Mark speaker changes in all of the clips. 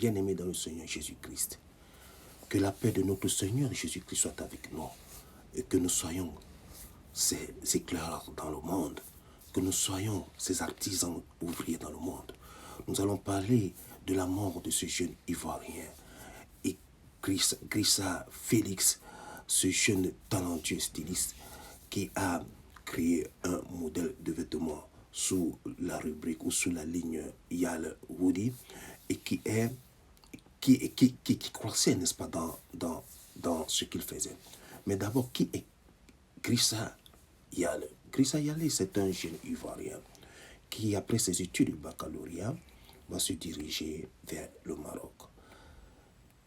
Speaker 1: bien-aimés dans le Seigneur Jésus-Christ, que la paix de notre Seigneur Jésus-Christ soit avec nous et que nous soyons ces éclairs dans le monde, que nous soyons ces artisans ouvriers dans le monde. Nous allons parler de la mort de ce jeune Ivoirien et Grissa Félix, ce jeune talentueux styliste qui a créé un modèle de vêtements sous la rubrique ou sous la ligne Yal Woody et qui croissait, n'est-ce pas, dans ce qu'il faisait. Mais d'abord, qui est Grissa Yale? Grissa Yale, c'est un jeune Ivoirien qui, après ses études de baccalauréat, va se diriger vers le Maroc.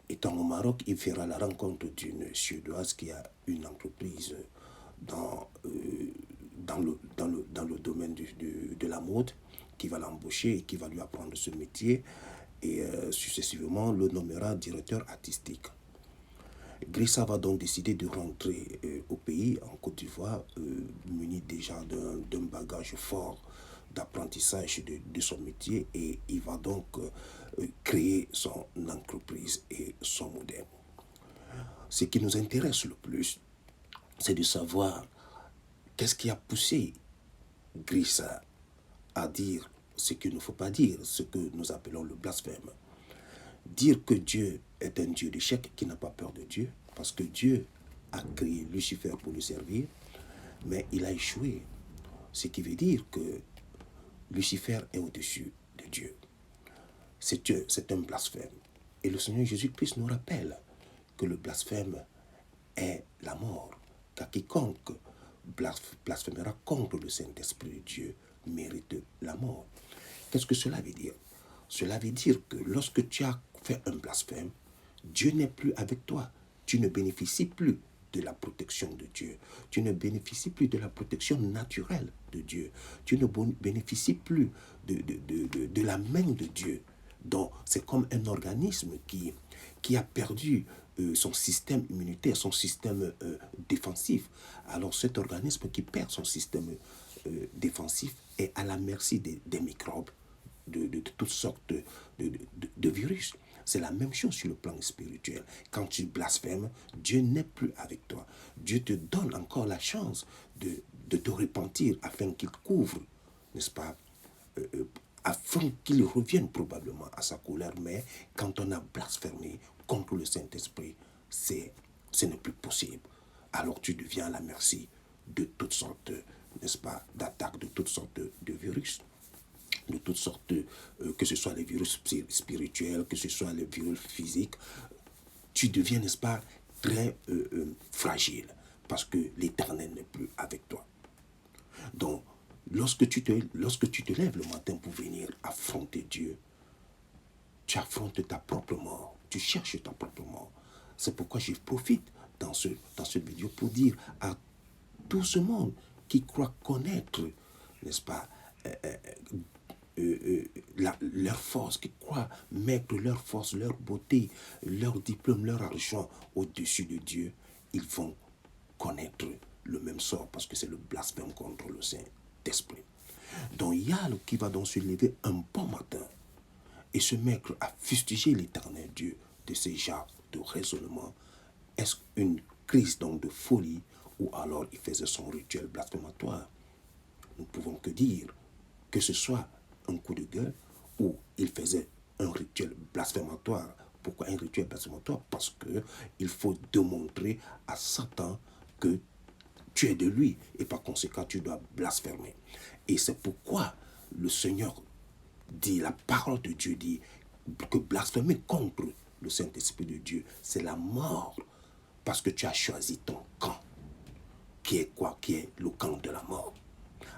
Speaker 1: Étant au Maroc, il fera la rencontre d'une Suédoise qui a une entreprise dans le domaine de la mode, qui va l'embaucher et qui va lui apprendre ce métier et successivement le nommera directeur artistique. Grissa va donc décider de rentrer au pays, en Côte d'Ivoire, muni déjà d'un bagage fort d'apprentissage de son métier, et il va donc créer son entreprise et son modèle. Ce qui nous intéresse le plus, c'est de savoir qu'est-ce qui a poussé Grissa à dire ce qu'il ne faut pas dire, ce que nous appelons le blasphème. Dire que Dieu est un Dieu d'échec qui n'a pas peur de Dieu, parce que Dieu a créé Lucifer pour le servir, mais il a échoué. Ce qui veut dire que Lucifer est au-dessus de Dieu. C'est un blasphème. Et le Seigneur Jésus-Christ nous rappelle que le blasphème est la mort, car quiconque blasphémera contre le Saint-Esprit de Dieu mérite la mort. Qu'est-ce que cela veut dire? Cela veut dire que lorsque tu as fait un blasphème, Dieu n'est plus avec toi. Tu ne bénéficies plus de la protection de Dieu. Tu ne bénéficies plus de la protection naturelle de Dieu. Tu ne bénéficies plus de la main de Dieu. Donc, c'est comme un organisme qui a perdu son système immunitaire, son système défensif. Alors, cet organisme qui perd son système défensif est à la merci des microbes, de toutes sortes de virus. C'est la même chose sur le plan spirituel. Quand tu blasphèmes, Dieu n'est plus avec toi. Dieu te donne encore la chance de te repentir afin qu'il couvre, n'est-ce pas, afin qu'il revienne probablement à sa colère. Mais quand on a blasphémé contre le Saint-Esprit, ce n'est plus possible. Alors tu deviens à la merci de toutes sortes, n'est-ce pas, d'attaques, de toutes sortes de virus, de toutes sortes, que ce soit les virus spirituels, que ce soit les virus physiques. Tu deviens, n'est-ce pas, très fragile, parce que l'Éternel n'est plus avec toi. Donc, lorsque tu te lèves le matin pour venir affronter Dieu, tu affrontes ta propre mort, tu cherches ta propre mort. C'est pourquoi je profite dans ce vidéo pour dire à tout ce monde qui croit connaître, n'est-ce pas, leur force, qui croient mettre leur force, leur beauté, leur diplôme, leur argent au-dessus de Dieu, ils vont connaître le même sort, parce que c'est le blasphème contre le Saint-Esprit. Donc il y a qui va donc se lever un bon matin et se mettre à fustiger l'Éternel Dieu de ces genres de raisonnement. Est-ce une crise donc de folie, ou alors il faisait son rituel blasphématoire? Nous ne pouvons que dire que ce soit un coup de gueule ou il faisait un rituel blasphématoire. Pourquoi un rituel blasphématoire? Parce qu'il faut démontrer à Satan que tu es de lui et par conséquent tu dois blasphémer. Et c'est pourquoi le Seigneur dit, la parole de Dieu dit que blasphémer contre le Saint-Esprit de Dieu, c'est la mort, parce que tu as choisi ton camp, qui est quoi? Qui est le camp de la mort.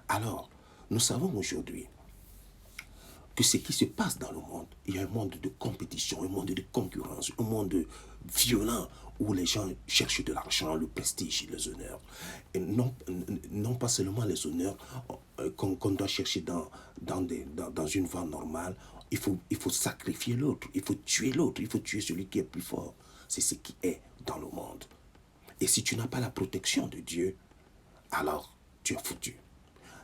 Speaker 1: Alors, nous savons aujourd'hui que ce qui se passe dans le monde, il y a un monde de compétition, un monde de concurrence, un monde violent où les gens cherchent de l'argent, le prestige et les honneurs. Et non pas seulement les honneurs qu'on doit chercher dans une voie normale. Il faut sacrifier l'autre, il faut tuer l'autre, il faut tuer celui qui est plus fort. C'est ce qui est dans le monde. Et si tu n'as pas la protection de Dieu, alors tu es foutu.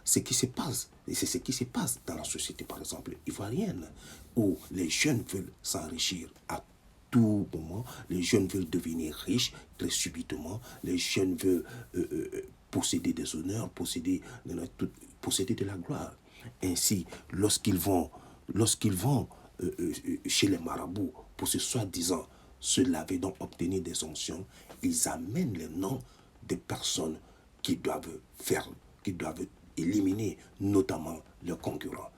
Speaker 1: ce qui se passe. Et c'est ce qui se passe dans la société, par exemple, ivoirienne, où les jeunes veulent s'enrichir à tout moment. Les jeunes veulent devenir riches très subitement. Les jeunes veulent posséder des honneurs, posséder de la gloire. Ainsi, lorsqu'ils vont chez les marabouts pour se soi-disant se laver, donc obtenir des onctions, ils amènent les noms des personnes qui doivent éliminer notamment leurs concurrents.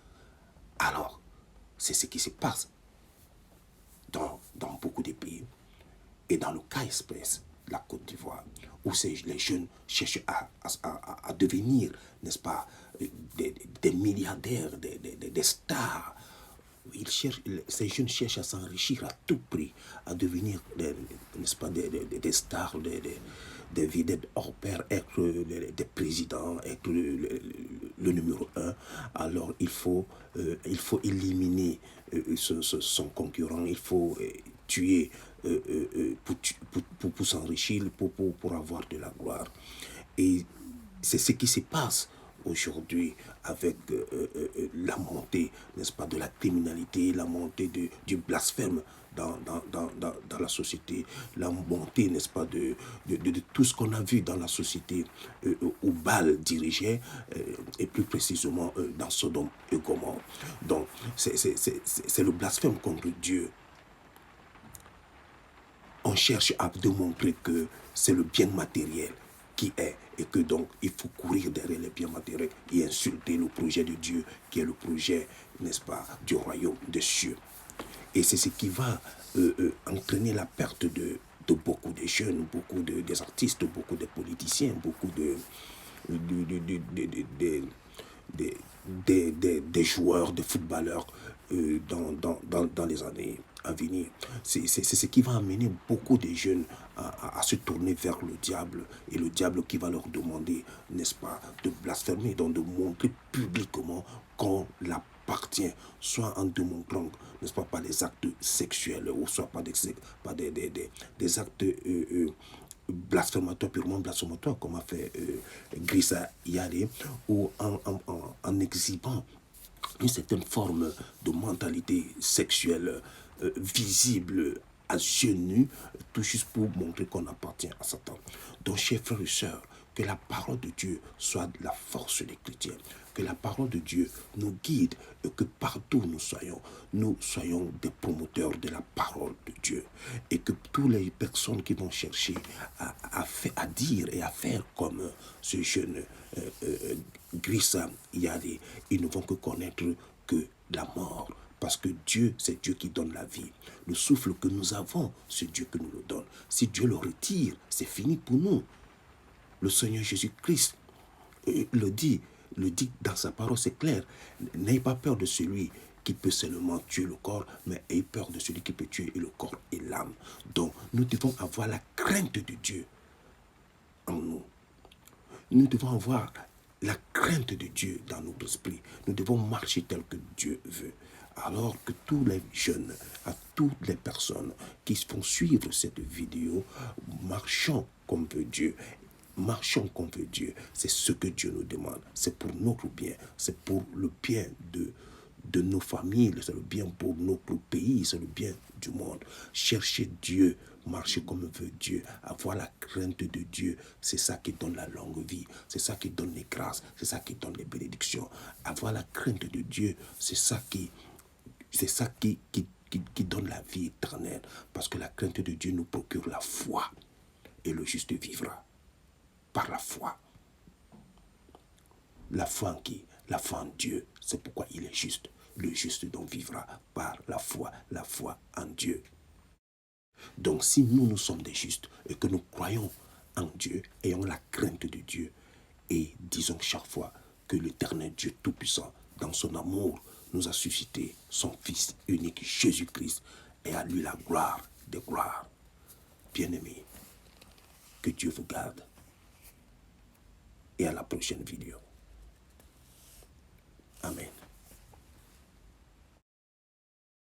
Speaker 1: Alors, c'est ce qui se passe dans beaucoup de pays. Et dans le cas express, la Côte d'Ivoire, où les jeunes cherchent à devenir, n'est-ce pas, des milliardaires, des stars. Ces jeunes cherchent à s'enrichir à tout prix, à devenir, n'est-ce pas, des stars, des vedettes hors pair, être des présidents, être le numéro un. Alors il faut éliminer son concurrent, il faut tuer pour s'enrichir, pour avoir de la gloire. Et c'est ce qui se passe aujourd'hui avec la montée, n'est-ce pas, de la criminalité, la montée du blasphème dans la société, la montée, n'est-ce pas, de tout ce qu'on a vu dans la société où Baal dirigeait, et plus précisément dans Sodome et Gomorrhe. Donc, c'est le blasphème contre Dieu. On cherche à démontrer que c'est le bien matériel qui est, et que donc il faut courir derrière les biens matériels et insulter le projet de Dieu, qui est le projet, n'est-ce pas, du royaume des cieux. Et c'est ce qui va entraîner la perte de beaucoup de jeunes, beaucoup des artistes, beaucoup de politiciens, beaucoup des joueurs, des footballeurs dans les années à venir. C'est ce qui va amener beaucoup de jeunes à se tourner vers le diable, et le diable qui va leur demander, n'est-ce pas, de blasphémer, donc de montrer publiquement qu'on l'appartient, soit en démontrant, n'est-ce pas, par des actes sexuels, ou soit par des actes blasphématoire, purement blasphématoire, comme a fait Grissa Yale, ou en exhibant une certaine forme de mentalité sexuelle visible à yeux nus, tout juste pour montrer qu'on appartient à Satan. Donc, chers frères et sœurs, que la parole de Dieu soit la force des chrétiens, que la parole de Dieu nous guide, et que partout nous soyons des promoteurs de la parole de Dieu, et que toutes les personnes qui vont chercher à dire et à faire comme ce jeune Grissa Yale, ils ne vont que connaître que la mort. Parce que Dieu, c'est Dieu qui donne la vie. Le souffle que nous avons, c'est Dieu qui nous le donne. Si Dieu le retire, c'est fini pour nous. Le Seigneur Jésus-Christ le dit dans sa parole, c'est clair. N'ayez pas peur de celui qui peut seulement tuer le corps, mais ayez peur de celui qui peut tuer le corps et l'âme. Donc, nous devons avoir la crainte de Dieu en nous. Nous devons avoir la crainte de Dieu dans notre esprit. Nous devons marcher tel que Dieu veut. Alors que tous les jeunes, à toutes les personnes qui font suivre cette vidéo, marchons comme veut Dieu. Marchons comme veut Dieu. C'est ce que Dieu nous demande. C'est pour notre bien. C'est pour le bien de nos familles. C'est le bien pour notre pays. C'est le bien du monde. Cherchez Dieu. Marcher comme veut Dieu, avoir la crainte de Dieu, c'est ça qui donne la longue vie, c'est ça qui donne les grâces, c'est ça qui donne les bénédictions. Avoir la crainte de Dieu, c'est ça qui donne la vie éternelle, parce que la crainte de Dieu nous procure la foi, et le juste vivra par la foi. La foi en qui? La foi en Dieu, c'est pourquoi il est juste. Le juste donc vivra par la foi en Dieu. Donc si nous sommes des justes et que nous croyons en Dieu, ayons la crainte de Dieu et disons chaque fois que l'Éternel Dieu Tout-Puissant, dans son amour, nous a suscité son Fils unique Jésus-Christ, et à lui la gloire des gloires. Bien-aimés, que Dieu vous garde et à la prochaine vidéo.